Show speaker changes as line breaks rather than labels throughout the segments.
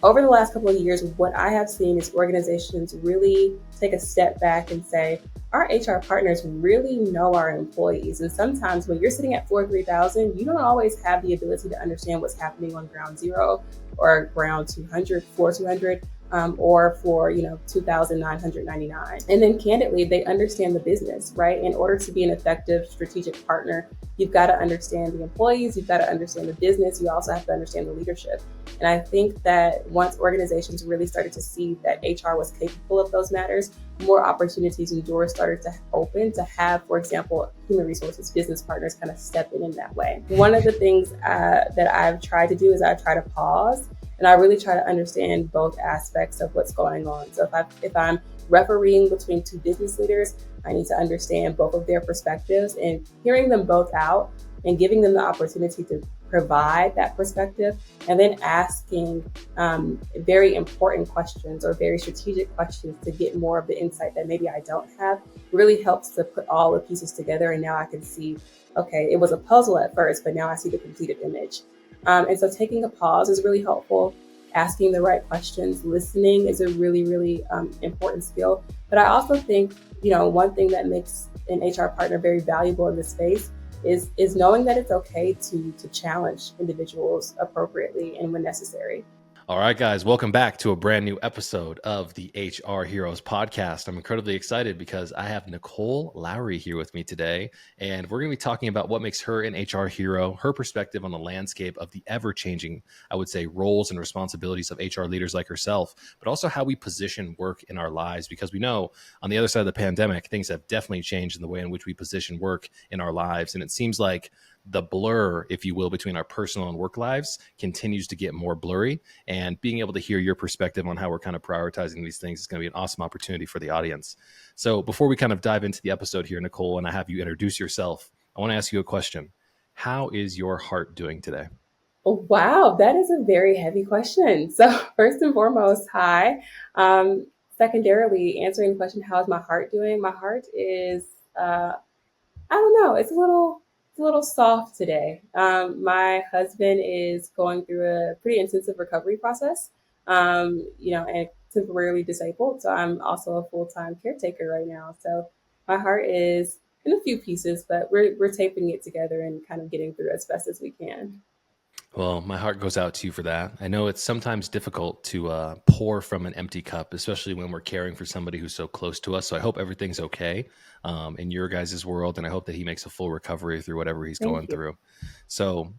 over the last couple of years, what I have seen is organizations really take a step back and say, our HR partners really know our employees. And sometimes when you're sitting at floor 3000, you don't always have the ability to understand what's happening on ground zero or ground 200, floor 200. Or for 2,999. And then candidly, they understand the business, right? In order to be an effective strategic partner, you've got to understand the employees, you've got to understand the business, you also have to understand the leadership. And I think that once organizations really started to see that HR was capable of those matters, more opportunities and doors started to open to have, for example, human resources business partners kind of step in that way. One of the things that I've tried to do is I try to pause and I really try to understand both aspects of what's going on. So if I'm refereeing between two business leaders, I need to understand both of their perspectives and hearing them both out and giving them the opportunity to provide that perspective, and then asking very important questions or very strategic questions to get more of the insight that maybe I don't have really helps to put all the pieces together. And now I can see, okay, it was a puzzle at first, but now I see the completed image. And so taking a pause is really helpful. Asking the right questions, listening is a really, really important skill. But I also think, one thing that makes an HR partner very valuable in this space is knowing that it's okay to challenge individuals appropriately and when necessary.
All right, guys, welcome back to a brand new episode of the HR Heroes podcast. I'm incredibly excited because I have Nicole Lowry here with me today, and we're going to be talking about what makes her an HR hero, her perspective on the landscape of the ever-changing, I would say, roles and responsibilities of HR leaders like herself, but also how we position work in our lives, because we know on the other side of the pandemic, things have definitely changed in the way in which we position work in our lives, and it seems like the blur, if you will, between our personal and work lives continues to get more blurry. And being able to hear your perspective on how we're kind of prioritizing these things is going to be an awesome opportunity for the audience. So before we kind of dive into the episode here, Nicole, and I have you introduce yourself, I want to ask you a question. How is your heart doing today?
Oh, wow, that is a very heavy question. So first and foremost, hi. Secondarily, answering the question, how is my heart doing? My heart is, I don't know, it's a little soft today. My husband is going through a pretty intensive recovery process, and temporarily disabled. So I'm also a full-time caretaker right now. So my heart is in a few pieces, but we're taping it together and kind of getting through as best as we can.
Well, my heart goes out to you for that. I know it's sometimes difficult to pour from an empty cup, especially when we're caring for somebody who's so close to us. So I hope everything's okay in your guys' world, and I hope that he makes a full recovery through whatever he's
Thank
going
you.
through. So,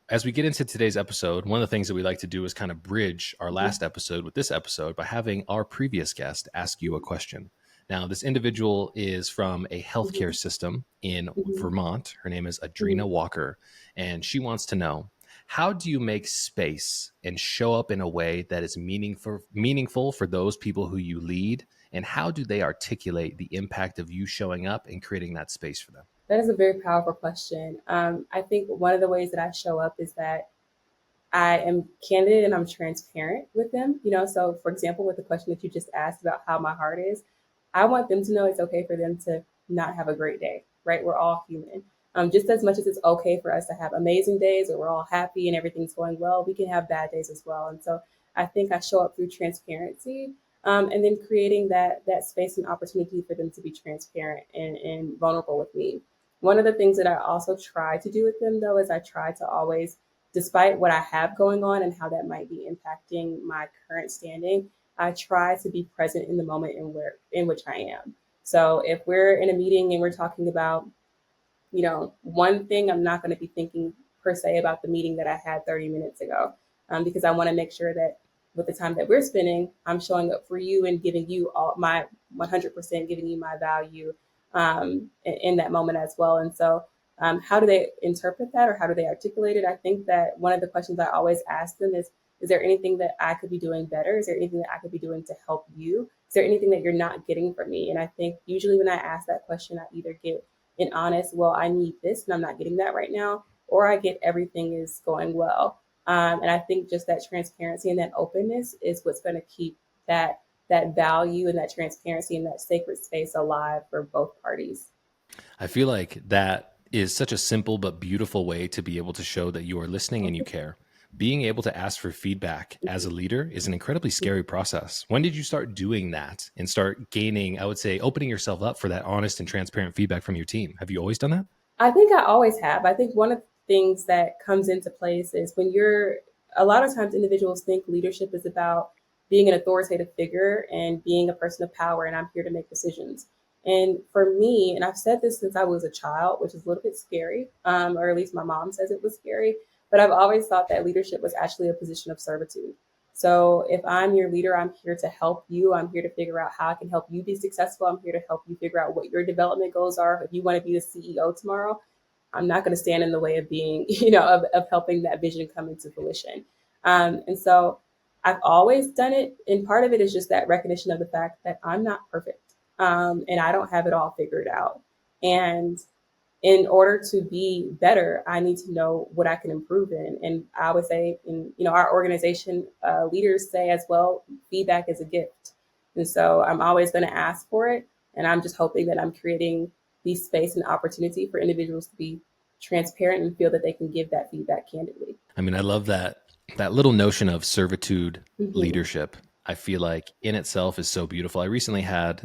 as we get into today's episode, one of the things that we like to do is kind of bridge our
Mhm.
last episode with this episode by having our previous guest ask you a question. Now, this individual is from a healthcare
Mhm.
system in
Mhm.
Vermont. Her name is
Mhm.
Adrena Walker, and she wants to know, how do you make space and show up in a way that is meaningful for those people who you lead? And how do they articulate the impact of you showing up and creating that space for them?
That is a very powerful question. I think one of the ways that I show up is that I am candid and I'm transparent with them. So for example, with the question that you just asked about how my heart is, I want them to know it's okay for them to not have a great day, right? We're all human. Just as much as it's okay for us to have amazing days or we're all happy and everything's going well, we can have bad days as well. And so I think I show up through transparency, and then creating that space and opportunity for them to be transparent and vulnerable with me. One of the things that I also try to do with them, though, is I try to always, despite what I have going on and how that might be impacting my current standing, I try to be present in the moment in which I am. So if we're in a meeting and we're talking about, one thing, I'm not going to be thinking per se about the meeting that I had 30 minutes ago, because I want to make sure that with the time that we're spending, I'm showing up for you and giving you all my 100%, giving you my value in that moment as well. And so, how do they interpret that or how do they articulate it? I think that one of the questions I always ask them is there anything that I could be doing better? Is there anything that I could be doing to help you? Is there anything that you're not getting from me? And I think usually when I ask that question, I either get an honest, well, I need this and I'm not getting that right now, or I get everything is going well. And I think just that transparency and that openness is what's going to keep that value and that transparency and that sacred space alive for both parties.
I feel like that is such a simple but beautiful way to be able to show that you are listening and you care. being able to ask for feedback as a leader is an incredibly scary process. When did you start doing that and start gaining, I would say, opening yourself up for that honest and transparent feedback from your team? Have you always done that?
I think I always have. I think one of the things that comes into place is when you're, a lot of times individuals think leadership is about being an authoritative figure and being a person of power, and I'm here to make decisions. And for me, and I've said this since I was a child, which is a little bit scary, or at least my mom says it was scary, but I've always thought that leadership was actually a position of servitude. So if I'm your leader, I'm here to help you. I'm here to figure out how I can help you be successful. I'm here to help you figure out what your development goals are. If you want to be the CEO tomorrow, I'm not going to stand in the way of being, of helping that vision come into fruition. And so I've always done it. And part of it is just that recognition of the fact that I'm not perfect, and I don't have it all figured out. And in order to be better, I need to know what I can improve in. And I would say, in our organization, leaders say as well, feedback is a gift. And so I'm always going to ask for it. And I'm just hoping that I'm creating the space and opportunity for individuals to be transparent and feel that they can give that feedback candidly.
I mean, I love that little notion of servitude
Mm-hmm.
leadership. I feel like in itself is so beautiful. I recently had,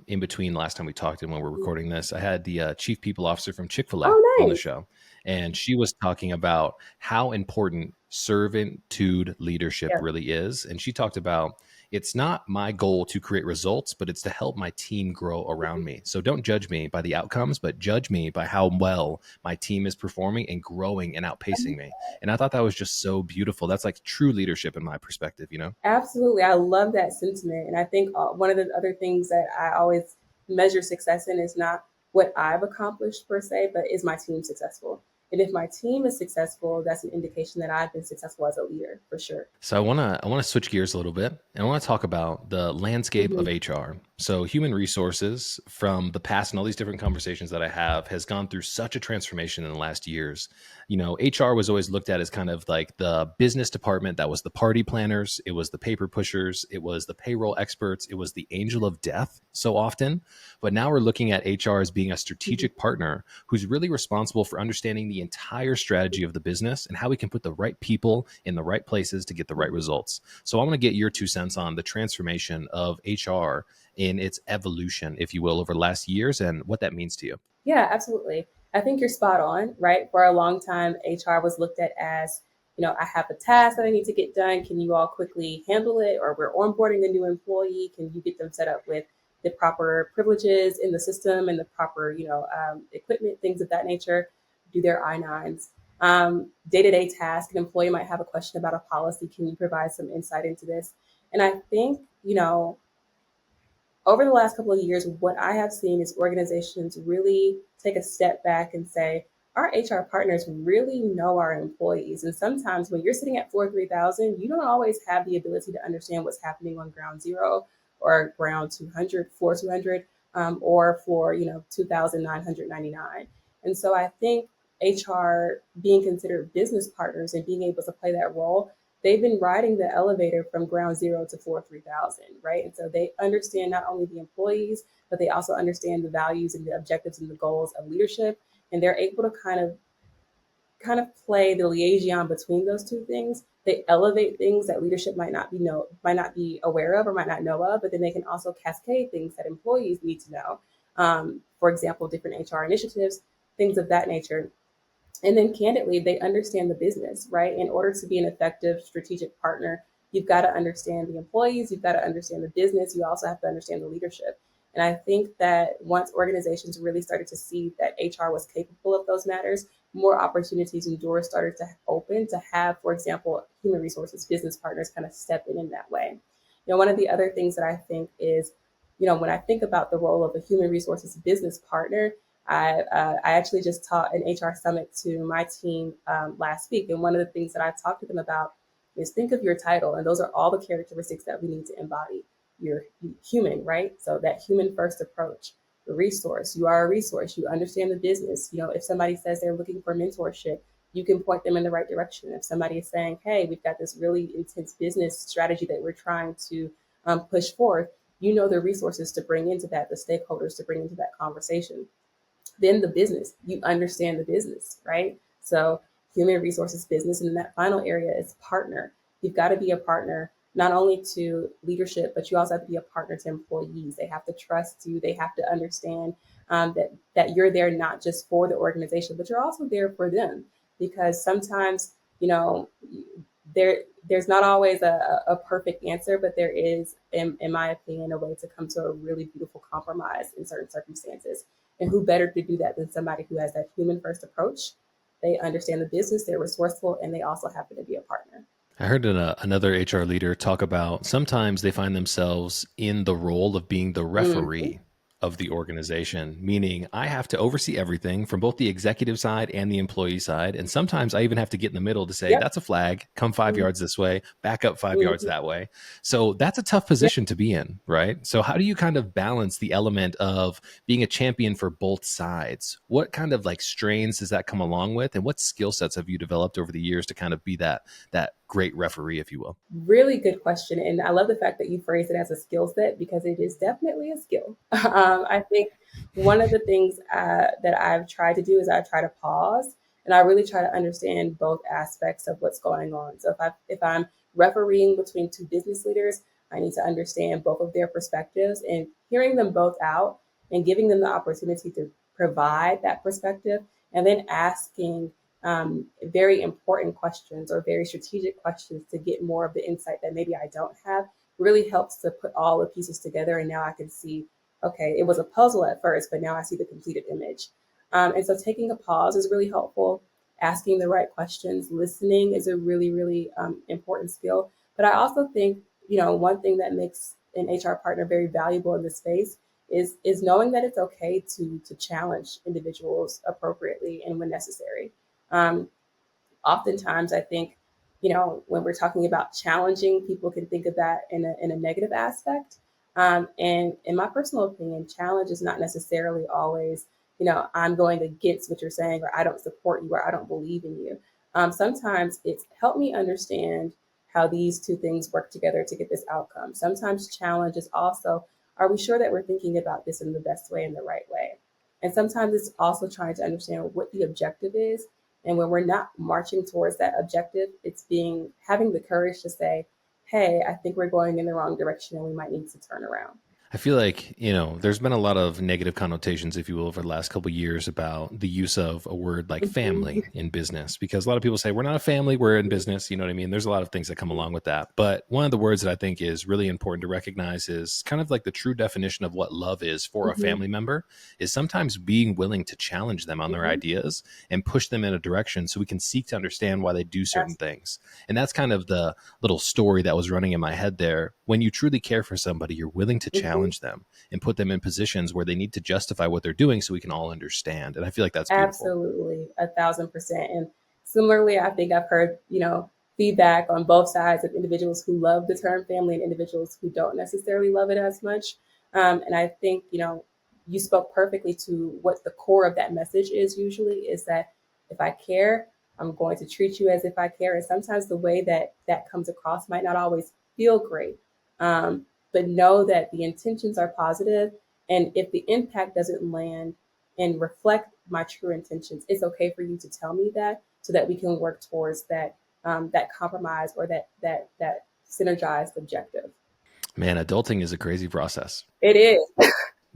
in between last time we talked and when we're recording this, I had the chief people officer from Chick-fil-A
Oh,
on the
nice.
show. And she was talking about how important servitude leadership
Yeah.
really is. And she talked about it's not my goal to create results, but it's to help my team grow around me. So don't judge me by the outcomes, but judge me by how well my team is performing and growing and outpacing me. And I thought that was just so beautiful. That's like true leadership in my perspective, you know?
Absolutely. I love that sentiment. And I think one of the other things that I always measure success in is not what I've accomplished per se, but is my team successful? And if my team is successful, that's an indication that I've been successful as a leader for sure.
So I want to switch gears a little bit, and I want to talk about the landscape
Hmm.
of HR. So human resources from the past and all these different conversations that I have has gone through such a transformation in the last years. You know, HR was always looked at as kind of like the business department that was the party planners, it was the paper pushers, it was the payroll experts, it was the angel of death so often. But now we're looking at HR as being a strategic partner who's really responsible for understanding the entire strategy of the business and how we can put the right people in the right places to get the right results. So I want to get your 2 cents on the transformation of HR in its evolution, if you will, over the last years and what that means to you.
Yeah, absolutely. I think you're spot on, right? For a long time, HR was looked at as, I have a task that I need to get done. Can you all quickly handle it? Or we're onboarding a new employee. Can you get them set up with the proper privileges in the system and the proper, equipment, things of that nature? Do their I-9s. Day-to-day task, an employee might have a question about a policy. Can you provide some insight into this? And I think, over the last couple of years, what I have seen is organizations really take a step back and say, our HR partners really know our employees. And sometimes when you're sitting at 4,000, you don't always have the ability to understand what's happening on ground zero or ground 200, floor 200, or floor, 2,999. And so I think HR being considered business partners and being able to play that role, they've been riding the elevator from ground zero to floor 3,000, right? And so they understand not only the employees, but they also understand the values and the objectives and the goals of leadership. And they're able to kind of play the liaison between those two things. They elevate things that leadership might not be aware of or might not know of, but then they can also cascade things that employees need to know. For example, different HR initiatives, things of that nature. And then candidly, they understand the business, right? In order to be an effective strategic partner, you've got to understand the employees, you've got to understand the business, you also have to understand the leadership. And I think that once organizations really started to see that HR was capable of those matters, more opportunities and doors started to open to have, for example, human resources business partners kind of step in that way. One of the other things that I think is, when I think about the role of a human resources business partner, I actually just taught an HR summit to my team last week. And one of the things that I talked to them about is think of your title. And those are all the characteristics that we need to embody. You're human, right? So that human first approach, the resource, you are a resource. You understand the business. If somebody says they're looking for mentorship, you can point them in the right direction. If somebody is saying, hey, we've got this really intense business strategy that we're trying to push forth, you know the resources to bring into that, the stakeholders to bring into that conversation. Then the business, you understand the business, right? So human resources business. And then that final area is partner. You've got to be a partner not only to leadership, but you also have to be a partner to employees. They have to trust you. They have to understand that you're there not just for the organization, but you're also there for them. Because sometimes, you know, there's not always a perfect answer, but there is, in my opinion, a way to come to a really beautiful compromise in certain circumstances. And who better to do that than somebody who has that human first approach? They understand the business, they're resourceful, and they also happen to be a partner.
I heard another HR leader talk about sometimes they find themselves in the role of being the
Mm-hmm.
referee of the organization, meaning I have to oversee everything from both the executive side and the employee side. And sometimes I even have to get in the middle to say,
Yep.
that's a flag, come 5 yards this way, back up 5 yards
Mm-hmm.
that way. So that's a tough
Yep.
position to be in, right? So, how do you kind of balance the element of being a champion for both sides? What kind of like strains does that come along with? And what skill sets have you developed over the years to kind of be that great referee, if you will?
Really good question. And I love the fact that you phrase it as a skill set because it is definitely a skill. I think one of the things that I've tried to do is I try to pause and I really try to understand both aspects of what's going on. So if I'm refereeing between two business leaders, I need to understand both of their perspectives and hearing them both out and giving them the opportunity to provide that perspective and then asking very important questions or very strategic questions to get more of the insight that maybe I don't have really helps to put all the pieces together. And now I can see, okay, it was a puzzle at first, but now I see the completed image. And so taking a pause is really helpful. Asking the right questions, listening is a really, really important skill. But I also think, one thing that makes an HR partner very valuable in this space is knowing that it's okay to challenge individuals appropriately and when necessary. Um, Oftentimes, I think, when we're talking about challenging, people can think of that in a negative aspect. And in my personal opinion, challenge is not necessarily always, I'm going against what you're saying, or I don't support you, or I don't believe in you. Sometimes it's help me understand how these two things work together to get this outcome. Sometimes challenge is also, are we sure that we're thinking about this in the best way, in the right way? And sometimes it's also trying to understand what the objective is, and when we're not marching towards that objective, it's having the courage to say, hey, I think we're going in the wrong direction and we might need to turn around.
I feel like, there's been a lot of negative connotations, if you will, over the last couple of years about the use of a word like
Mm-hmm.
family in business, because a lot of people say we're not a family, we're in business. You know what I mean? There's a lot of things that come along with that. But one of the words that I think is really important to recognize is kind of like the true definition of what love is for a
Mm-hmm.
family member is sometimes being willing to challenge them on their
Mm-hmm.
ideas and push them in a direction so we can seek to understand why they do certain
Absolutely.
things. And that's kind of the little story that was running in my head there. When you truly care for somebody, you're willing to
Mm-hmm.
challenge them and put them in positions where they need to justify what they're doing so we can all understand. And I feel like that's beautiful.
Absolutely, 1,000%. And similarly, I think I've heard, feedback on both sides of individuals who love the term family and individuals who don't necessarily love it as much. And I think, you spoke perfectly to what the core of that message is usually is that if I care, I'm going to treat you as if I care. And sometimes the way that that comes across might not always feel great. But know that the intentions are positive, and if the impact doesn't land and reflect my true intentions, it's okay for you to tell me that so that we can work towards that compromise or that synergized objective.
Man, adulting is a crazy process.
It is.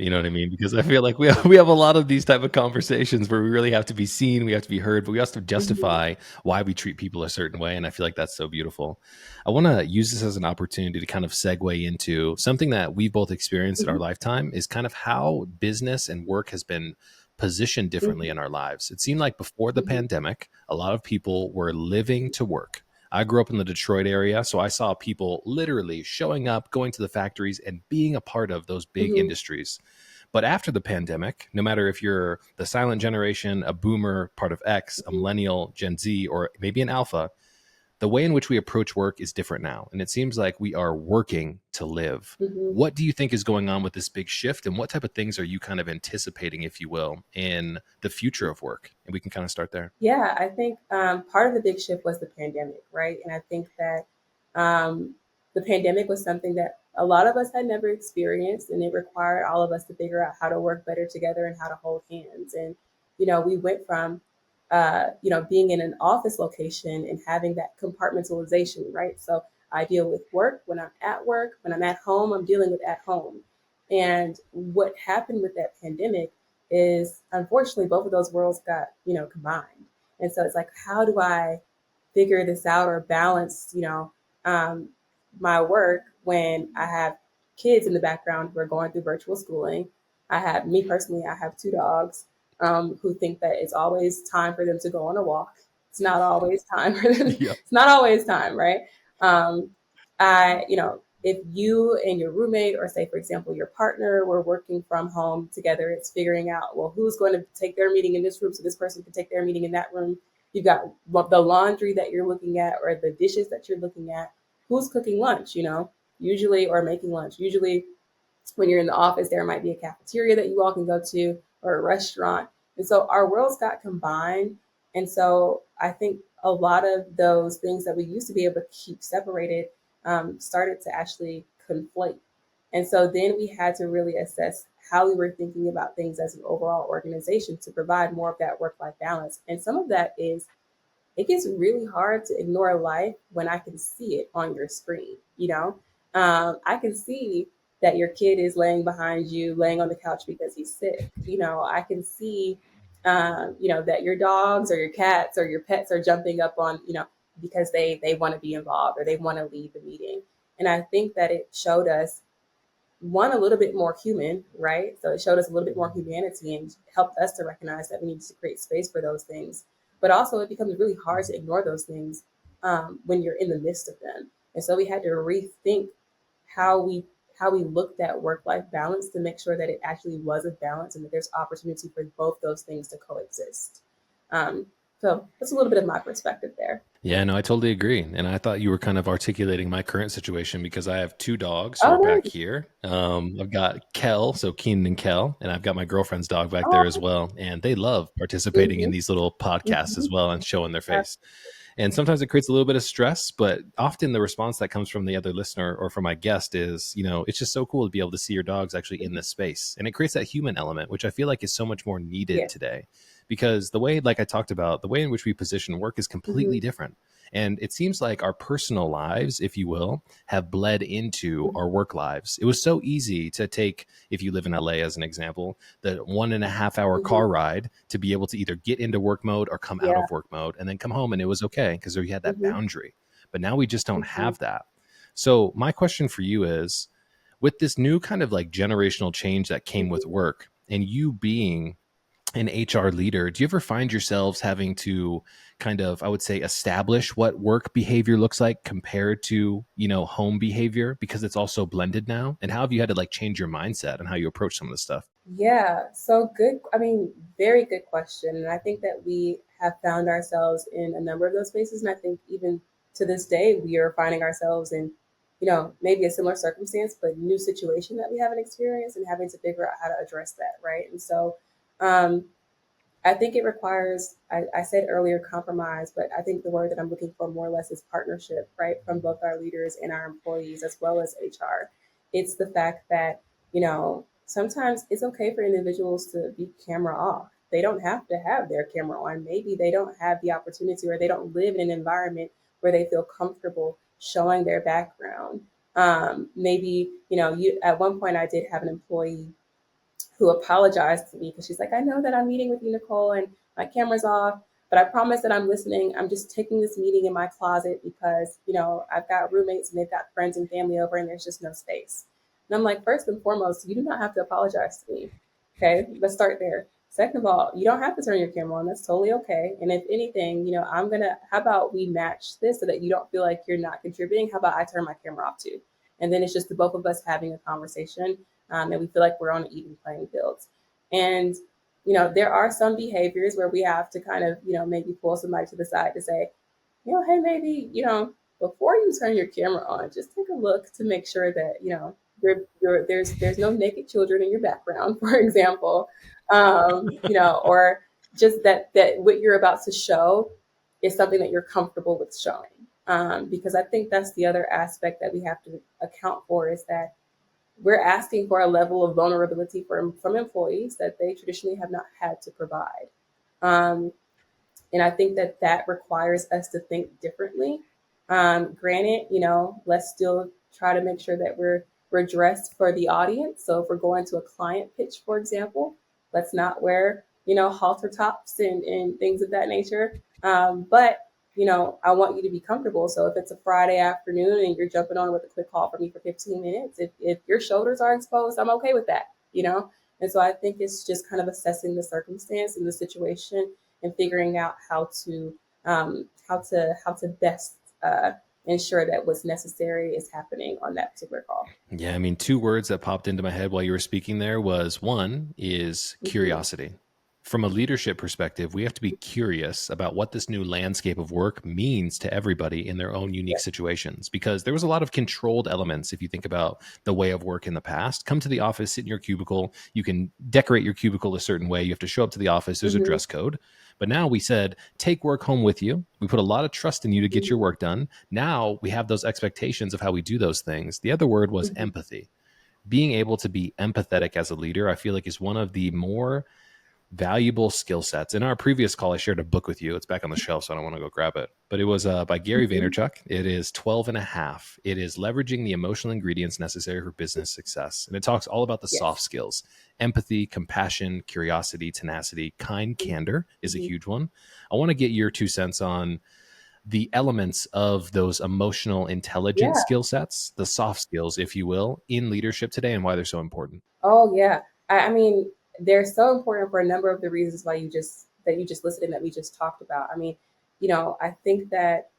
You know what I mean? Because I feel like we have a lot of these type of conversations where we really have to be seen, we have to be heard, but we also have to
Mhm.
justify why we treat people a certain way. And I feel like that's so beautiful. I want to use this as an opportunity to kind of segue into something that we've both experienced in our
Mhm.
lifetime is kind of how business and work has been positioned differently
Mhm.
in our lives. It seemed like before the
Mhm.
pandemic, a lot of people were living to work. I grew up in the Detroit area, so I saw people literally showing up, going to the factories, and being a part of those big
Mhm.
industries. But after the pandemic, no matter if you're the silent generation, a boomer, part of X, a
Mhm.
millennial, Gen Z, or maybe an alpha, the way in which we approach work is different now. And it seems like we are working to live.
Mhm.
What do you think is going on with this big shift? And what type of things are you kind of anticipating, if you will, in the future of work? And we can kind of start there.
Yeah, I think part of the big shift was the pandemic, right? And I think that um, the pandemic was something that a lot of us had never experienced, and it required all of us to figure out how to work better together and how to hold hands. And we went from being in an office location and having that compartmentalization, right? So I deal with work when I'm at work, when I'm at home, I'm dealing with at home. And what happened with that pandemic is unfortunately both of those worlds got, combined. And so it's like, how do I figure this out or balance, um, my work when I have kids in the background who are going through virtual schooling. I have me personally, I have two dogs who think that it's always time for them to go on a walk. It's not always time for them.
Yeah.
It's not always time, right? Um, if you and your roommate, or say, for example, your partner, were working from home together, it's figuring out, well, who's going to take their meeting in this room so this person can take their meeting in that room. You've got the laundry that you're looking at or the dishes that you're looking at. Who's cooking lunch, usually, or making lunch? Usually, when you're in the office, there might be a cafeteria that you all can go to or a restaurant. And so our worlds got combined. And so I think a lot of those things that we used to be able to keep separated started to actually conflate. And so then we had to really assess how we were thinking about things as an overall organization to provide more of that work life balance. And some of that is it gets really hard to ignore life when I can see it on your screen. I can see that your kid is laying behind you, laying on the couch because he's sick. I can see, that your dogs or your cats or your pets are jumping up on, because they want to be involved or they want to lead the meeting. And I think that it showed us one a little bit more human, right? So it showed us a little bit more humanity and helped us to recognize that we need to create space for those things. But also, it becomes really hard to ignore those things when you're in the midst of them. And so we had to rethink how we how we looked at work life balance to make sure that it actually was a balance and that there's opportunity for both those things to coexist. Um, so that's a little bit of my perspective there.
Yeah, no, I totally agree. And I thought you were kind of articulating my current situation because I have two dogs who
Oh,
are back
nice.
here. I've got Kel, so Keenan and Kel, and I've got my girlfriend's dog back there as
Oh,
well. And they love participating in
mm-hmm,
these little podcasts
mm-hmm,
as well and showing their face. And sometimes it creates a little bit of stress, but often the response that comes from the other listener or from my guest is, it's just so cool to be able to see your dogs actually in this space. And it creates that human element, which I feel like is so much more needed
yeah.
today because the way, like I talked about, the way in which we position work is
Mm-hmm,
completely different. And it seems like our personal lives, if you will, have bled into
mm-hmm,
our work lives. It was so easy to take, if you live in LA as an example, the 1.5 hour
mm-hmm.
car ride to be able to either get into work mode or come out
Yeah.
of work mode and then come home and it was okay because we had that
Mm-hmm,
boundary. But now we just don't
mm-hmm,
have that. So my question for you is, with this new kind of like generational change that came with
mm-hmm.
work and you being an HR leader, do you ever find yourselves having to kind of, I would say, establish what work behavior looks like compared to, home behavior because it's also blended now? And how have you had to like change your mindset and how you approach some of this stuff?
Yeah, so good. I mean, very good question. And I think that we have found ourselves in a number of those spaces. And I think even to this day, we are finding ourselves in, maybe a similar circumstance, but new situation that we haven't experienced and having to figure out how to address that, right? And so um, I think it requires, I said earlier, compromise, but I think the word that I'm looking for more or less is partnership, right? From both our leaders and our employees, as well as HR. It's the fact that, sometimes it's okay for individuals to be camera off. They don't have to have their camera on. Maybe they don't have the opportunity or they don't live in an environment where they feel comfortable showing their background. Maybe, at one point I did have an employee who apologized to me because she's like, I know that I'm meeting with you, Nicole, and my camera's off, but I promise that I'm listening. I'm just taking this meeting in my closet because, I've got roommates and they've got friends and family over and there's just no space. And I'm like, first and foremost, you do not have to apologize to me. Okay, let's start there. Second of all, you don't have to turn your camera on. That's totally okay. And if anything, how about we match this so that you don't feel like you're not contributing? How about I turn my camera off too? And then it's just the both of us having a conversation and we feel like we're on an even playing field. And there are some behaviors where we have to kind of maybe pull somebody to the side to say, hey, maybe before you turn your camera on, just take a look to make sure that there's no naked children in your background, for example, or just that what you're about to show is something that you're comfortable with showing. Because I think that's the other aspect that we have to account for is that we're asking for a level of vulnerability from employees that they traditionally have not had to provide. Um, And I think that that requires us to think differently. Granted, let's still try to make sure that we're dressed for the audience. So if we're going to a client pitch, for example, let's not wear halter tops and things of that nature. But I want you to be comfortable. So if it's a Friday afternoon and you're jumping on with a quick call for me for 15 minutes, if your shoulders are exposed, I'm okay with that. And so I think it's just kind of assessing the circumstance and the situation and figuring out how to best ensure that what's necessary is happening on that particular call.
Yeah, I mean, two words that popped into my head while you were speaking there was one is
Mm-hmm.
curiosity. From a leadership perspective, we have to be curious about what this new landscape of work means to everybody in their own unique
Yeah.
situations, because there was a lot of controlled elements. If you think about the way of work in the past, come to the office, sit in your cubicle, you can decorate your cubicle a certain way, you have to show up to the office, there's a
Mm-hmm.
dress code. But now we said, take work home with you. We put a lot of trust in you to get your
Mm-hmm.
work done. Now we have those expectations of how we do those things. The other word was
Mm-hmm.
empathy. Being able to be empathetic as a leader, I feel like, is one of the more valuable skill sets. In our previous call, I shared a book with you. It's back on the shelf, so I don't want to go grab it. But it was by Gary
Mm-hmm.
Vaynerchuk. It is 12 and a half. It is leveraging the emotional ingredients necessary for business success. And it talks all about the
Yes.
soft skills: empathy, compassion, curiosity, tenacity, kind candor is a
Mm-hmm.
huge one. I want to get your 2 cents on the elements of those emotional intelligence
Yeah.
skill sets, the soft skills, if you will, in leadership today and why they're so important.
Oh yeah. I mean, they're so important for a number of the reasons why you just listed and that we just talked about. I mean, I think that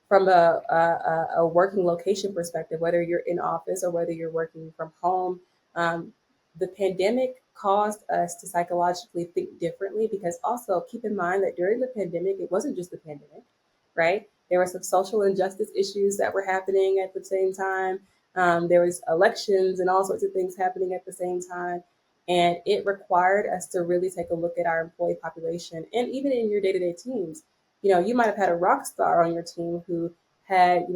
from a working location perspective, whether you're in office or whether you're working from home, um, the pandemic caused us to psychologically think differently because also keep in mind that during the pandemic, it wasn't just the pandemic, right? There were some social injustice issues that were happening at the same time. There was elections and all sorts of things happening at the same time. And it required us to really take a look at our employee population and even in your day-to-day teams. You might have had a rock star on your team who had, you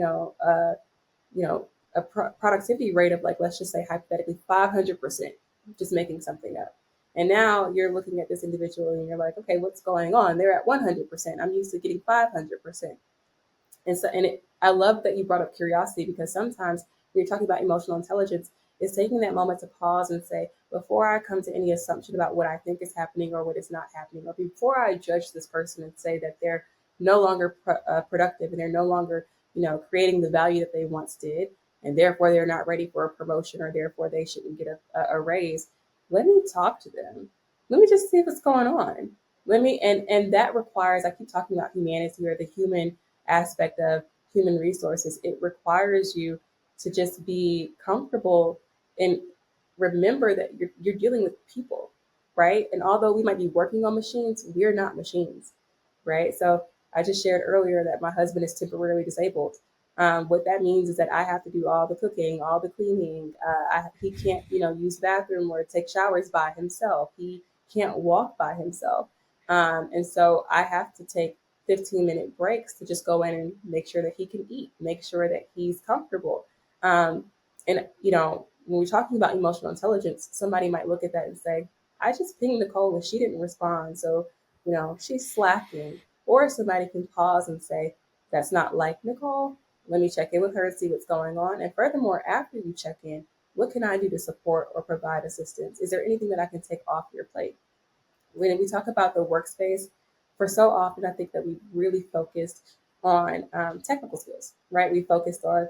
know, a productivity rate of like, let's just say hypothetically 500%, just making something up. And now you're looking at this individual and you're like, okay, what's going on? They're at 100%. I'm used to getting 500%. I love that you brought up curiosity because sometimes when you're talking about emotional intelligence, it's taking that moment to pause and say, before I come to any assumption about what I think is happening or what is not happening, or before I judge this person and say that they're no longer productive and they're no longer, creating the value that they once did, and therefore they're not ready for a promotion or therefore they shouldn't get a raise. Let me talk to them. Let me just see what's going on. And that requires, I keep talking about humanity or the human aspect of human resources. It requires you to just be comfortable and remember that you're dealing with people, right? And although we might be working on machines, we're not machines, right? So I just shared earlier that my husband is temporarily disabled. What that means is that I have to do all the cooking, all the cleaning. He can't, use the bathroom or take showers by himself. He can't walk by himself. And so I have to take 15-minute breaks to just go in and make sure that he can eat, make sure that he's comfortable. And, when we're talking about emotional intelligence, somebody might look at that and say, I just pinged Nicole and she didn't respond. So, she's slacking. Or somebody can pause and say, that's not like Nicole. Let me check in with her and see what's going on. And furthermore, after you check in, what can I do to support or provide assistance? Is there anything that I can take off your plate? When we talk about the workspace, for so often, I think that we really focused on technical skills, right? We focused on,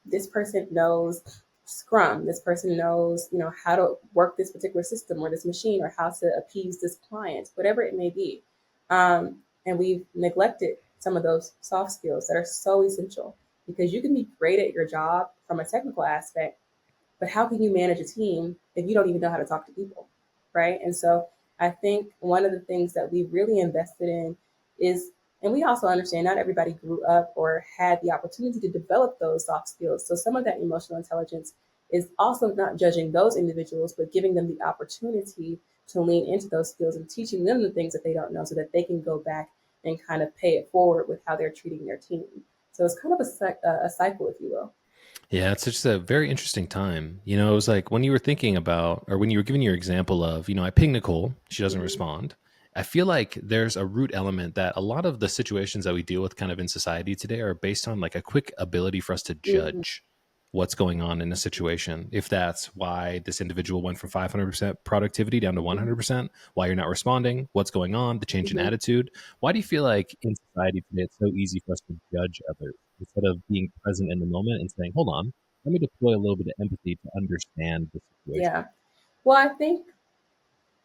this person knows Scrum, this person knows, how to work this particular system or this machine or how to appease this client, whatever it may be. And we've neglected some of those soft skills that are so essential because you can be great at your job from a technical aspect, but how can you manage a team if you don't even know how to talk to people, right? And so I think one of the things that we really invested in is, and we also understand not everybody grew up or had the opportunity to develop those soft skills. So some of that emotional intelligence is also not judging those individuals, but giving them the opportunity to lean into those skills and teaching them the things that they don't know so that they can go back and kind of pay it forward with how they're treating their team. So it's kind of a cycle, if you will.
Yeah, it's just a very interesting time. It was like when you were thinking about, or when you were giving your example of, I ping Nicole, she doesn't
Mm-hmm.
respond. I feel like there's a root element that a lot of the situations that we deal with kind of in society today are based on like a quick ability for us to
Mm-hmm.
judge what's going on in a situation. If that's why this individual went from 500% productivity down to
Mm-hmm.
100%, why you're not responding, what's going on, the change in
Mm-hmm.
attitude. Why do you feel like in society today it's so easy for us to judge others instead of being present in the moment and saying, hold on, let me deploy a little bit of empathy to understand the situation?
Yeah. Well, I think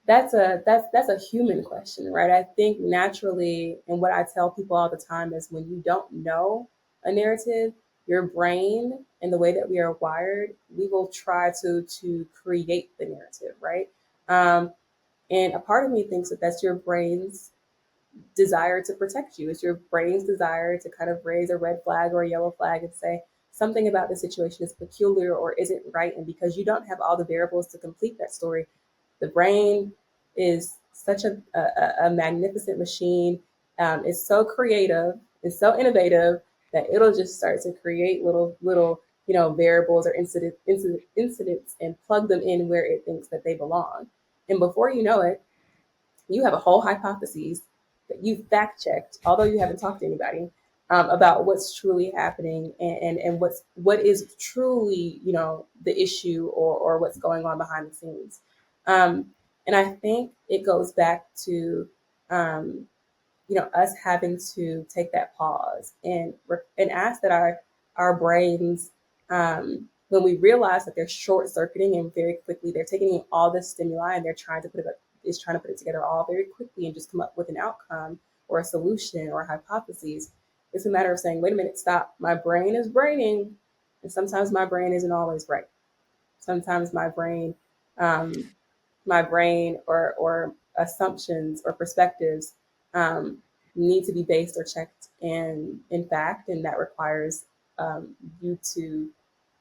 that's a human question, right? I think naturally, and what I tell people all the time is when you don't know a narrative, your brain and the way that we are wired, we will try to create the narrative, right? Um, and a part of me thinks that that's your brain's desire to protect you. It's your brain's desire to kind of raise a red flag or a yellow flag and say something about the situation is peculiar or isn't right. And because you don't have all the variables to complete that story, the brain is such a magnificent machine. It's so creative, it's so innovative that it'll just start to create little variables or incidents and plug them in where it thinks that they belong. And before you know it, you have a whole hypothesis that you've fact checked, although you haven't talked to anybody about what's truly happening and what is truly the issue or what's going on behind the scenes. Um, and I think it goes back to um, us having to take that pause and ask that our brains, when we realize that they're short circuiting and very quickly they're taking in all this stimuli and they're trying to put it together all very quickly and just come up with an outcome or a solution or a hypothesis. It's a matter of saying, wait a minute, stop. My brain is braining, and sometimes my brain isn't always right. Sometimes um, my brain or assumptions or perspectives um, need to be based or checked in fact, and that requires you to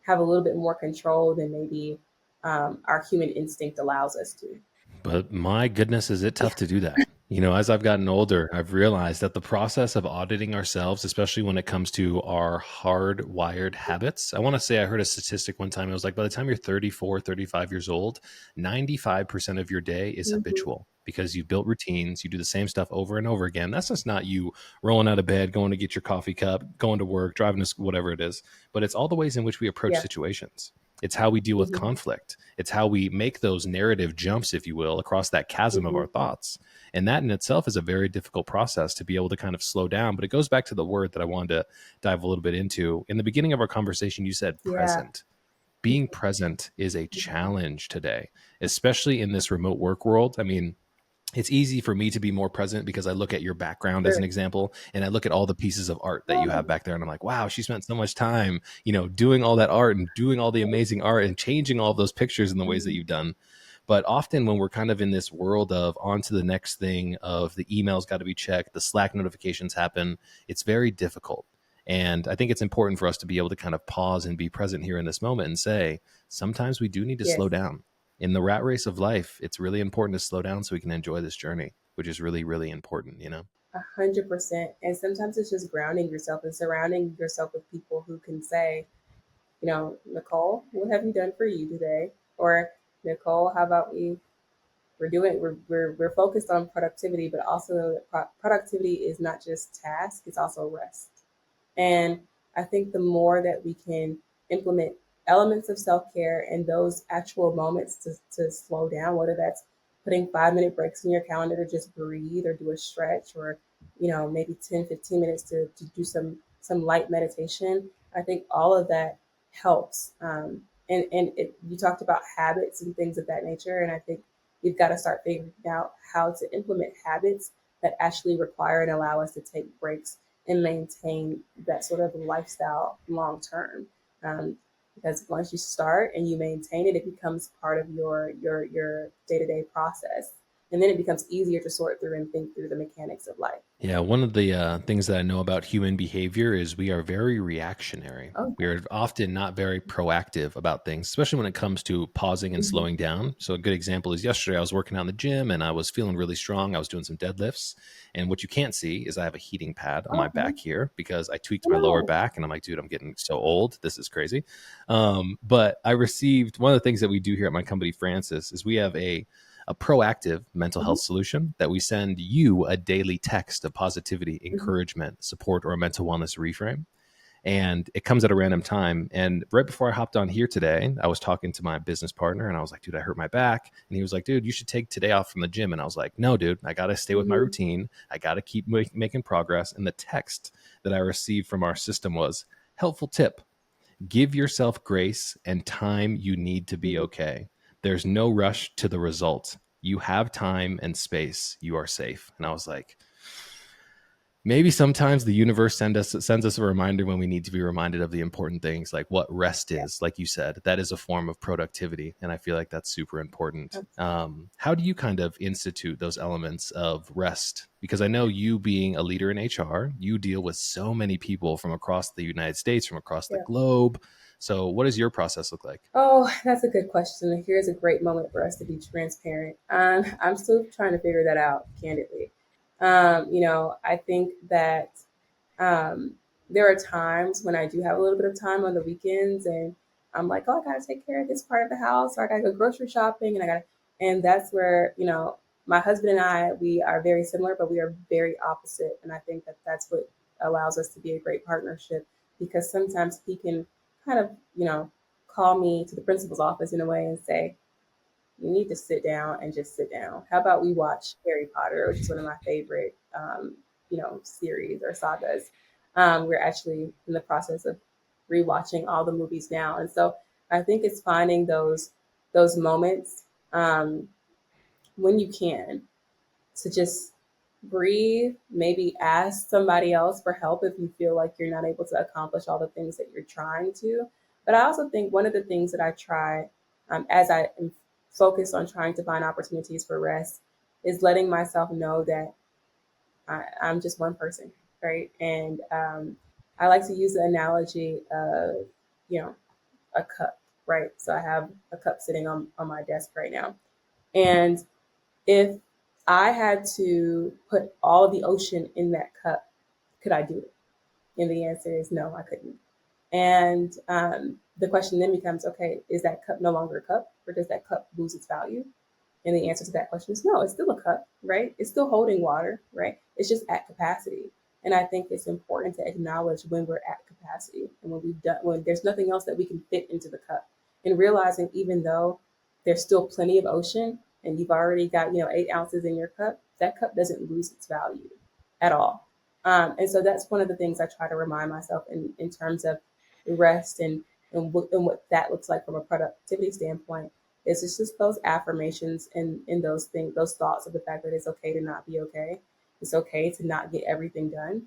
have a little bit more control than maybe our human instinct allows us to.
But my goodness, is it
Yeah.
tough to do that? As I've gotten older, I've realized that the process of auditing ourselves, especially when it comes to our hardwired habits, I want to say I heard a statistic one time. It was like by the time you're 34, 35 years old, 95% of your day is
Mm-hmm.
habitual because you built routines, you do the same stuff over and over again. That's just not you rolling out of bed, going to get your coffee cup, going to work, driving to school, whatever it is, but it's all the ways in which we approach
Yeah.
situations. It's how we deal with
Mm-hmm.
conflict. It's how we make those narrative jumps, if you will, across that chasm of
Mm-hmm.
our thoughts. And that in itself is a very difficult process to be able to kind of slow down. But it goes back to the word that I wanted to dive a little bit into. In the beginning of our conversation, you said
Yeah.
present. Being present is a challenge today, especially in this remote work world. I mean, it's easy for me to be more present because I look at your background as
Sure.
an example, and I look at all the pieces of art that you have
Oh,
back there, and I'm like, wow, she spent so much time, doing all that art and doing all the amazing art and changing all of those pictures in the ways that
mhm.
you've done. But often when we're kind of in this world of on to the next thing, of the emails got to be checked, the Slack notifications happen, it's very difficult. And I think it's important for us to be able to kind of pause and be present here in this moment and say, sometimes we do need to
Yes.
slow down. In the rat race of life, it's really important to slow down so we can enjoy this journey, which is really, really important.
100%. And sometimes it's just grounding yourself and surrounding yourself with people who can say, Nicole, what have you done for you today? Or Nicole, how about we're focused on productivity, but also productivity is not just task, it's also rest. And I think the more that we can implement elements of self care and those actual moments to slow down, whether that's putting 5 minute breaks in your calendar to just breathe or do a stretch or, maybe 10, 15 minutes to do some light meditation, I think all of that helps. You talked about habits and things of that nature. And I think we've got to start figuring out how to implement habits that actually require and allow us to take breaks and maintain that sort of lifestyle long term. Because once you start and you maintain it, it becomes part of your day to day process, and then it becomes easier to sort through and think through the mechanics of life.
Yeah, one of the things that I know about human behavior is we are very reactionary.
Oh,
We are often not very proactive about things, especially when it comes to pausing and
mm-hmm.
slowing down. So, a good example is yesterday I was working out in the gym and I was feeling really strong. I was doing some deadlifts. And what you can't see is I have a heating pad on my
Okay.
back here because I tweaked my lower
No.
back. And I'm like, dude, I'm getting so old. This is crazy. But I received one of the things that we do here at my company, Francis, is we have a proactive mental
Mhm.
health solution that we send you a daily text of positivity,
Mhm.
encouragement, support, or a mental wellness reframe. And it comes at a random time. And right before I hopped on here today, I was talking to my business partner and I was like, dude, I hurt my back. And he was like, dude, you should take today off from the gym. And I was like, no, dude, I got to stay with my
Mhm.
routine. I got to keep making progress. And the text that I received from our system was helpful tip: give yourself grace and time you need to be
Mhm.
okay. There's no rush to the result. You have time and space. You are safe. And I was like, maybe sometimes the universe sends us a reminder when we need to be reminded of the important things, like what rest
Yeah.
is. Like you said, that is a form of productivity, and I feel like that's super important.
Absolutely.
How do you kind of institute those elements of rest? Because I know, you being a leader in HR, you deal with so many people from across the United States, from across the
Yeah.
globe. So what does your process look like?
Oh, that's a good question. Here's a great moment for us to be transparent. I'm still trying to figure that out, candidly. I think that um, there are times when I do have a little bit of time on the weekends, and I'm like, oh, I gotta take care of this part of the house, or I gotta go grocery shopping, and that's where my husband and I, we are very similar, but we are very opposite, and I think that that's what allows us to be a great partnership because sometimes he can kind of call me to the principal's office in a way and say, you need to sit down and just sit down. How about we watch Harry Potter, which is one of my favorite, series or sagas. We're actually in the process of rewatching all the movies now, and so I think it's finding those moments um, when you can to just breathe, maybe ask somebody else for help if you feel like you're not able to accomplish all the things that you're trying to. But I also think one of the things that I try as I am focused on trying to find opportunities for rest is letting myself know that I'm just one person, right? And I like to use the analogy of, you know, a cup, right? So I have a cup sitting on my desk right now. And if I had to put all of the ocean in that cup, could I do it? And the answer is no, I couldn't. And the question then becomes, okay, is that cup no longer a cup, or does that cup lose its value? And the answer to that question is no, it's still a cup, right? It's still holding water, right? It's just at capacity. And I think it's important to acknowledge when we're at capacity and when there's nothing else that we can fit into the cup. And realizing even though there's still plenty of ocean and you've already got, 8 ounces in your cup, that cup doesn't lose its value at all. And so that's one of the things I try to remind myself in terms of rest and what that looks like from a productivity standpoint. It's just those affirmations and those things, those thoughts of the fact that it's okay to not be okay. It's okay to not get everything done.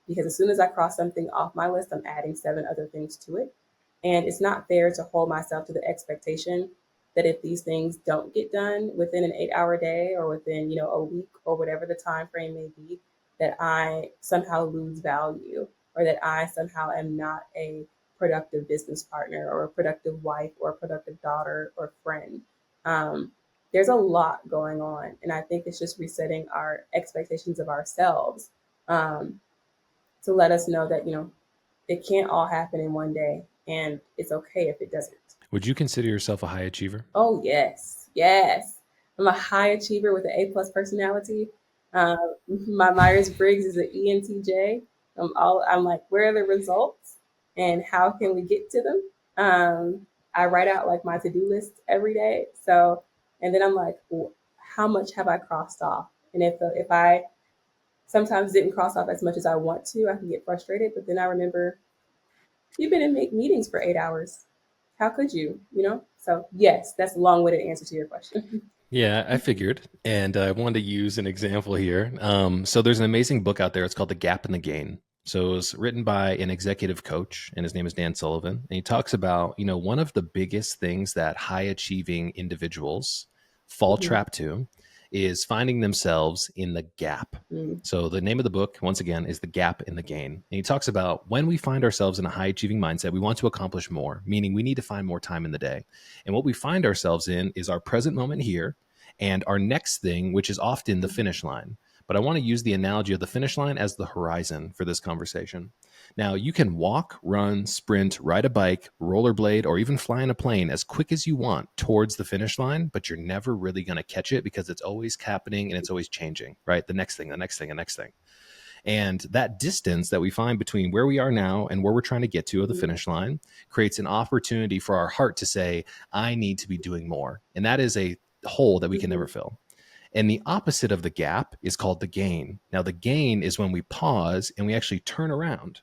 Because as soon as I cross something off my list, I'm adding 7 other things to it. And it's not fair to hold myself to the expectation that if these things don't get done within an 8 hour day or within, a week or whatever the time frame may be, that I somehow lose value or that I somehow am not a productive business partner or a productive wife or a productive daughter or friend. Um, there's a lot going on. And I think it's just resetting our expectations of ourselves um, to let us know that, it can't all happen in one day. And it's okay if it doesn't.
Would you consider yourself a high achiever?
Oh, yes. Yes. I'm a high achiever with an A plus personality. My Myers Briggs is an ENTJ. I'm like, where are the results and how can we get to them? I write out like my to do list every day. So, and then I'm like, well, how much have I crossed off? And if I sometimes didn't cross off as much as I want to, I can get frustrated. But then I remember you've been in meetings for 8 hours. How could you? So yes, that's a long-winded answer to your question.
Yeah, I figured. And I wanted to use an example here. So there's an amazing book out there. It's called The Gap in the Gain. So it was written by an executive coach, and his name is Dan Sullivan. And he talks about, one of the biggest things that high achieving individuals fall
Mhm.
trap to is finding themselves in the gap.
Mm.
So the name of the book, once again, is The Gap in the Gain. And he talks about when we find ourselves in a high achieving mindset, we want to accomplish more, meaning we need to find more time in the day. And what we find ourselves in is our present moment here and our next thing, which is often the finish line. But I want to use the analogy of the finish line as the horizon for this conversation. Now, you can walk, run, sprint, ride a bike, rollerblade, or even fly in a plane as quick as you want towards the finish line, but you're never really going to catch it because it's always happening and it's always changing, right? The next thing, the next thing, the next thing. And that distance that we find between where we are now and where we're trying to get to at the finish line creates an opportunity for our heart to say, I need to be doing more. And that is a hole that we can never fill. And the opposite of the gap is called the gain. Now, the gain is when we pause and we actually turn around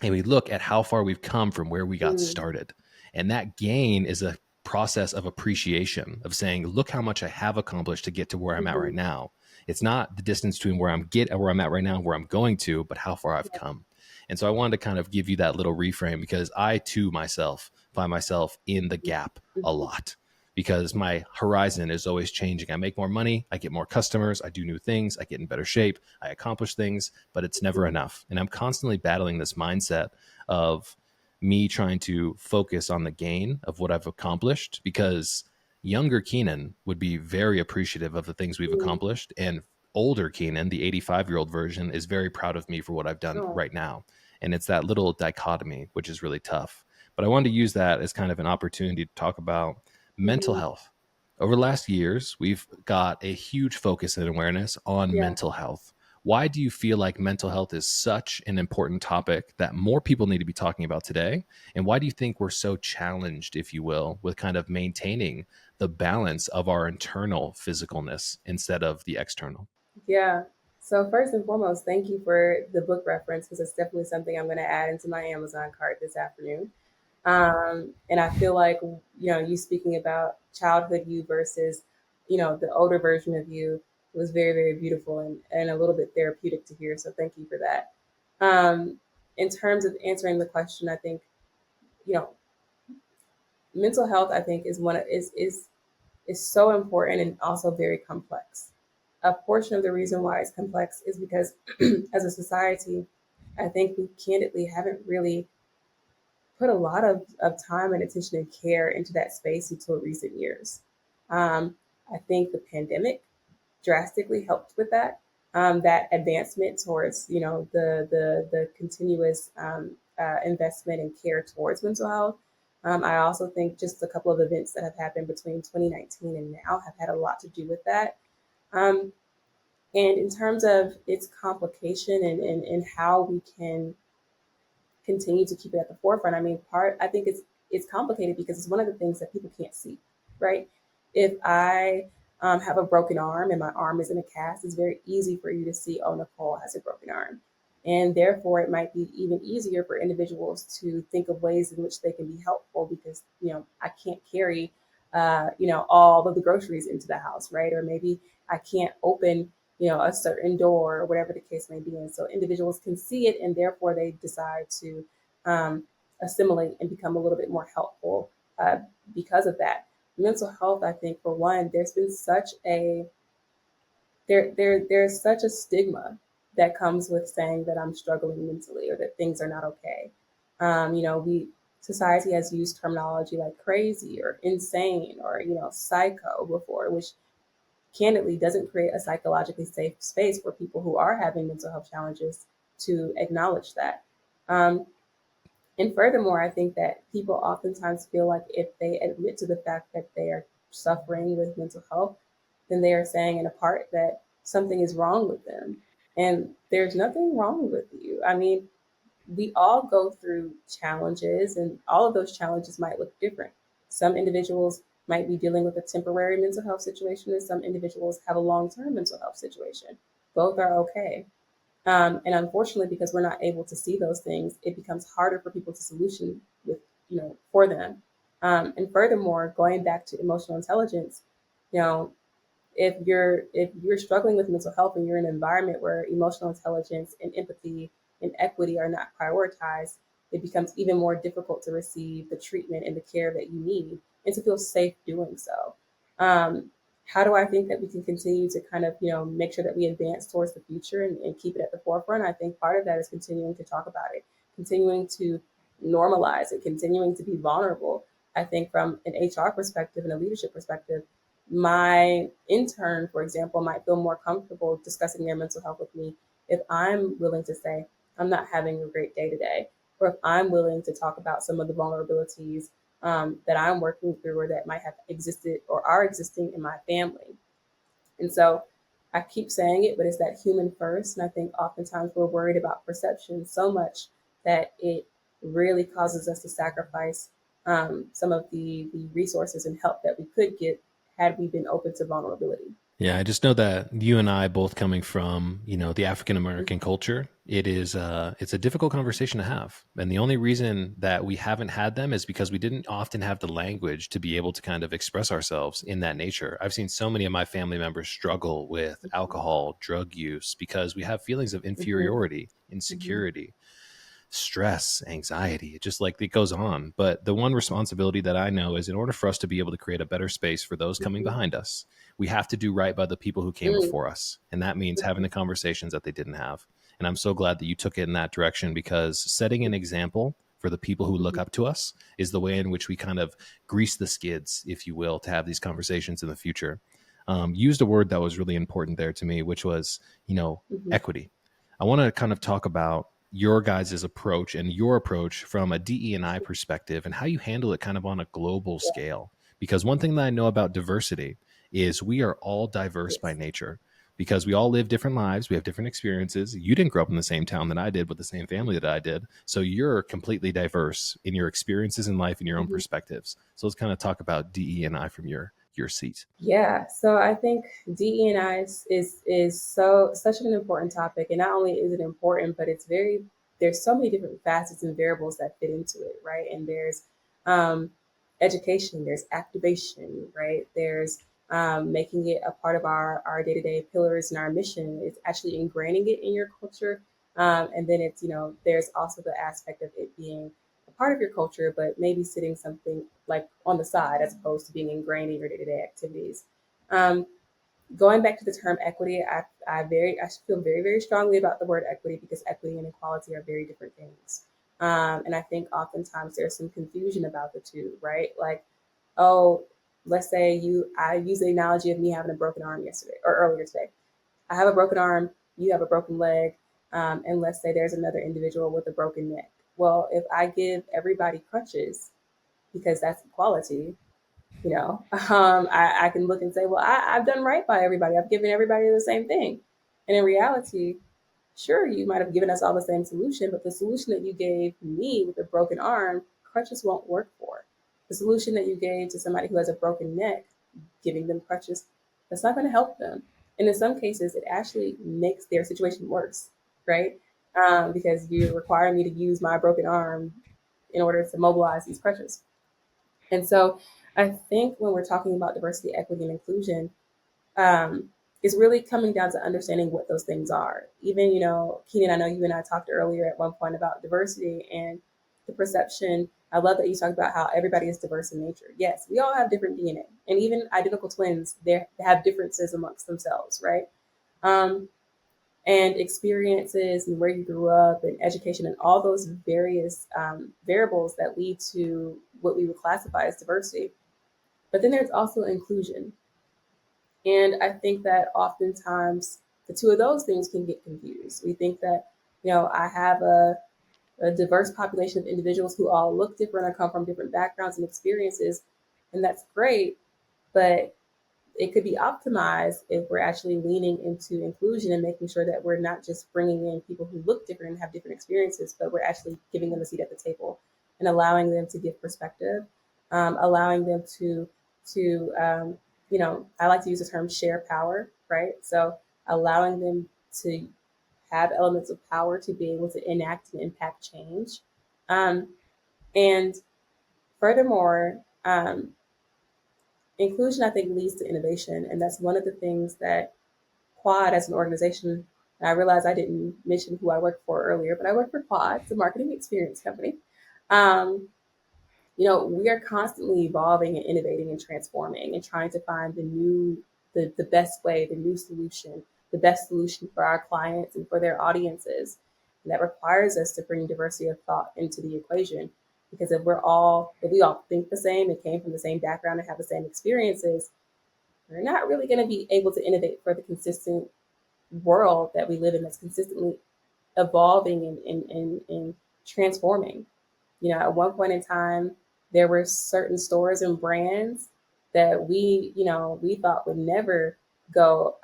and we look at how far we've come from where we got started. And that gain is a process of appreciation, of saying, look how much I have accomplished to get to where I'm at right now. It's not the distance between where I'm at right now and where I'm going to, but how far I've come. And so I wanted to kind of give you that little reframe, because I too myself find myself in the gap a lot, because my horizon is always changing. I make more money, I get more customers, I do new things, I get in better shape, I accomplish things, but it's never enough. And I'm constantly battling this mindset of me trying to focus on the gain of what I've accomplished, because younger Keenan would be very appreciative of the things we've accomplished, and older Keenan, the 85-year-old version, is very proud of me for what I've done right now. And it's that little dichotomy, which is really tough. But I wanted to use that as kind of an opportunity to talk about mental health. Over the last years, we've got a huge focus and awareness on mental health. Why do you feel like mental health is such an important topic that more people need to be talking about today? And why do you think we're so challenged, if you will, with kind of maintaining the balance of our internal physicalness instead of the external?
Yeah. So first and foremost, thank you for the book reference, because it's definitely something I'm going to add into my Amazon cart this afternoon. And I feel like, you speaking about childhood you versus, the older version of you was very, very beautiful and a little bit therapeutic to hear. So thank you for that. In terms of answering the question, I think, you know, mental health, I think, is so important and also very complex. A portion of the reason why it's complex is because as a society, I think we candidly haven't really put a lot of time and attention and care into that space until recent years. I think the pandemic drastically helped with that. That advancement towards, the continuous investment and care towards mental health. I also think just a couple of events that have happened between 2019 and now have had a lot to do with that. Um, and in terms of its complication and how we can continue to keep it at the forefront. I mean, I think it's complicated because it's one of the things that people can't see, right? If I have a broken arm and my arm is in a cast, it's very easy for you to see, oh, Nicole has a broken arm. And therefore, it might be even easier for individuals to think of ways in which they can be helpful because, I can't carry, all of the groceries into the house, right? Or maybe I can't open a certain door or whatever the case may be. And so individuals can see it and therefore they decide to um, assimilate and become a little bit more helpful because of that. Mental health, I think, for one, there's been such a there's such a stigma that comes with saying that I'm struggling mentally or that things are not okay. We society has used terminology like crazy or insane or psycho before, which candidly doesn't create a psychologically safe space for people who are having mental health challenges to acknowledge that. Um, and furthermore, I think that people oftentimes feel like if they admit to the fact that they are suffering with mental health, then they are saying in a part that something is wrong with them. And there's nothing wrong with you. I mean, we all go through challenges, and all of those challenges might look different. Some individuals might be dealing with a temporary mental health situation, and some individuals have a long term mental health situation. Both are okay. And unfortunately, because we're not able to see those things, it becomes harder for people to solution with, for them. And furthermore, going back to emotional intelligence, you know, if you're struggling with mental health and you're in an environment where emotional intelligence and empathy and equity are not prioritized, it becomes even more difficult to receive the treatment and the care that you need and to feel safe doing so. Um, how do I think that we can continue to kind of, make sure that we advance towards the future and keep it at the forefront? I think part of that is continuing to talk about it, continuing to normalize it, continuing to be vulnerable. I think from an HR perspective and a leadership perspective, My intern, for example, might feel more comfortable discussing their mental health with me if I'm willing to say, I'm not having a great day today, or if I'm willing to talk about some of the vulnerabilities that I'm working through or that might have existed or are existing in my family. And so I keep saying it, but it's that human first. And I think oftentimes we're worried about perception so much that it really causes us to sacrifice some of the resources and help that we could get had we been open to vulnerability.
Yeah, I just know that you and I both coming from, the African American culture, it's a difficult conversation to have. And the only reason that we haven't had them is because we didn't often have the language to be able to kind of express ourselves in that nature. I've seen so many of my family members struggle with
Mm-hmm.
alcohol, drug use because we have feelings of
Mm-hmm.
inferiority,
Mm-hmm.
insecurity, stress, anxiety, just like it goes on. But the one responsibility that I know is in order for us to be able to create a better space for those coming
Mm-hmm.
behind us, we have to do right by the people who came
Mm-hmm.
before us. And that means having the conversations that they didn't have. And I'm so glad that you took it in that direction because setting an example for the people who look
Mm-hmm.
up to us is the way in which we kind of grease the skids, if you will, to have these conversations in the future. Used a word that was really important there to me, which was,
Mm-hmm.
equity. I want to kind of talk about your guys' approach and your approach from a DE&I perspective and how you handle it kind of on a global scale. Because one thing that I know about diversity is we are all diverse by
Yes.
nature because we all live different lives. We have different experiences. You didn't grow up in the same town that I did with the same family that I did. So you're completely diverse in your experiences in life and your own
Mm-hmm.
perspectives. So let's kind of talk about DE&I from your seat.
Yeah, so I think DE&I is so such an important topic, and not only is it important, but it's very there's so many different facets and variables that fit into it, right? And there's um, education, there's activation, right? There's making it a part of our day to day pillars and our mission. It's actually ingraining it in your culture, and then it's there's also the aspect of it being a part of your culture, but maybe sitting something like on the side as opposed to being ingrained in your day-to-day activities. Um, Going back to the term equity, I feel very, very strongly about the word equity because equity and equality are very different things. And I think oftentimes there's some confusion about the two, right? Like, oh, let's say I use the analogy of me having a broken arm yesterday or earlier today. I have a broken arm, you have a broken leg, and let's say there's another individual with a broken neck. Well, if I give everybody crutches because that's equality, I can look and say, well, I've done right by everybody. I've given everybody the same thing. And in reality, sure, you might have given us all the same solution, but the solution that you gave me with a broken arm, crutches won't work for. The solution that you gave to somebody who has a broken neck, giving them crutches, that's not going to help them. And in some cases, it actually makes their situation worse, right? Because you require me to use my broken arm in order to mobilize these crutches. And so I think when we're talking about diversity, equity, and inclusion, um, is really coming down to understanding what those things are. Even, Keenan, I know you and I talked earlier at one point about diversity and the perception. I love that you talked about how everybody is diverse in nature. Yes, we all have different DNA, and even identical twins, they have differences amongst themselves, right? Um, and experiences and where you grew up and education and all those various variables that lead to what we would classify as diversity. But then there's also inclusion. And I think that oftentimes the two of those things can get confused. We think that, I have a diverse population of individuals who all look different or come from different backgrounds and experiences, and that's great. But it could be optimized if we're actually leaning into inclusion and making sure that we're not just bringing in people who look different and have different experiences, but we're actually giving them a seat at the table and allowing them to give perspective, allowing them to I like to use the term share power, right? So allowing them to have elements of power to be able to enact and impact change. Um, and furthermore, inclusion, I think, leads to innovation. And that's one of the things that Quad as an organization, and I realize I didn't mention who I work for earlier, but I work for Quad, it's a marketing experience company. Um, we are constantly evolving and innovating and transforming and trying to find the best way, the new solution, the best solution for our clients and for their audiences. And that requires us to bring diversity of thought into the equation. Because if we all think the same and came from the same background and have the same experiences, we're not really going to be able to innovate for the consistent world that we live in that's consistently evolving and transforming. You know, at one point in time, there were certain stores and brands that we thought would never go,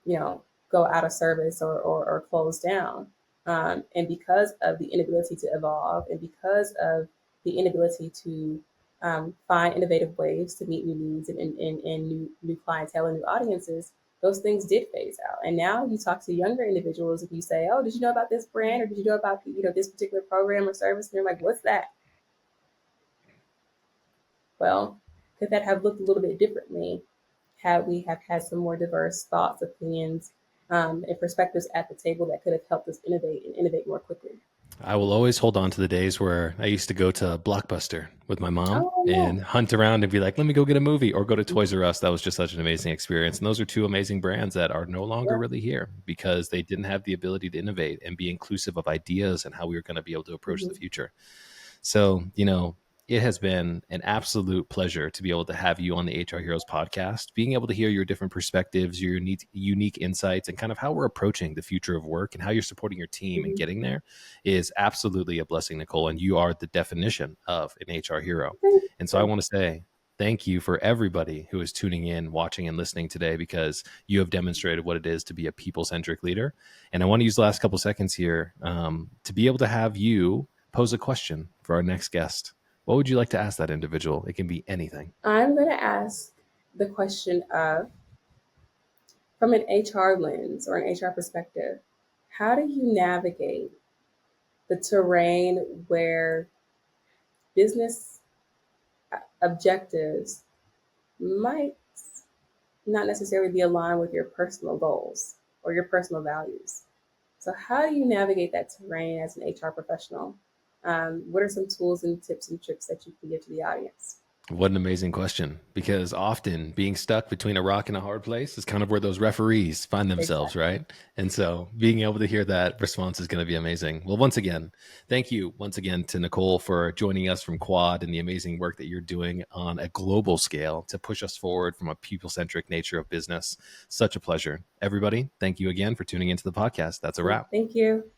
you know, go out of service or close down. And because of the inability to evolve and because of the inability to find innovative ways to meet new needs and new clientele and new audiences, those things did phase out. And now you talk to younger individuals, if you say, "Oh, did you know about this brand, or did you know about this particular program or service?" And they're like, "What's that?" Well, could that have looked a little bit differently had we have had some more diverse thoughts, opinions, and perspectives at the table that could have helped us innovate and innovate more quickly?
I will always hold on to the days where I used to go to Blockbuster with my mom
Oh yeah.
and hunt around and be like, let me go get a movie, or go to Toys R Us. That was just such an amazing experience. And those are two amazing brands that are no longer
Yeah.
really here because they didn't have the ability to innovate and be inclusive of ideas and how we were going to be able to approach the
Mm-hmm.
future. So, it has been an absolute pleasure to be able to have you on the HR Heroes podcast, being able to hear your different perspectives, your unique insights, and kind of how we're approaching the future of work and how you're supporting your team and
Mm-hmm.
getting there is absolutely a blessing, Nicole. And you are the definition of an HR hero.
Thank
And so I
you.
want to say thank you for everybody who is tuning in, watching, and listening today, because you have demonstrated what it is to be a people-centric leader. And I want to use the last couple seconds here to be able to have you pose a question for our next guest. What would you like to ask that individual? It can be anything.
I'm going to ask the question of, from an HR lens or an HR perspective, how do you navigate the terrain where business objectives might not necessarily be aligned with your personal goals or your personal values? So, how do you navigate that terrain as an HR professional? What are some tools and tips and tricks that you can give to the audience?
What an amazing question, because often being stuck between a rock and a hard place is kind of where those referees find themselves,
Exactly.
right? And so being able to hear that response is going to be amazing. Well, once again, thank you once again to Nicole for joining us from Quad and the amazing work that you're doing on a global scale to push us forward from a people-centric nature of business. Such a pleasure. Everybody, thank you again for tuning into the podcast. That's a wrap.
Thank you.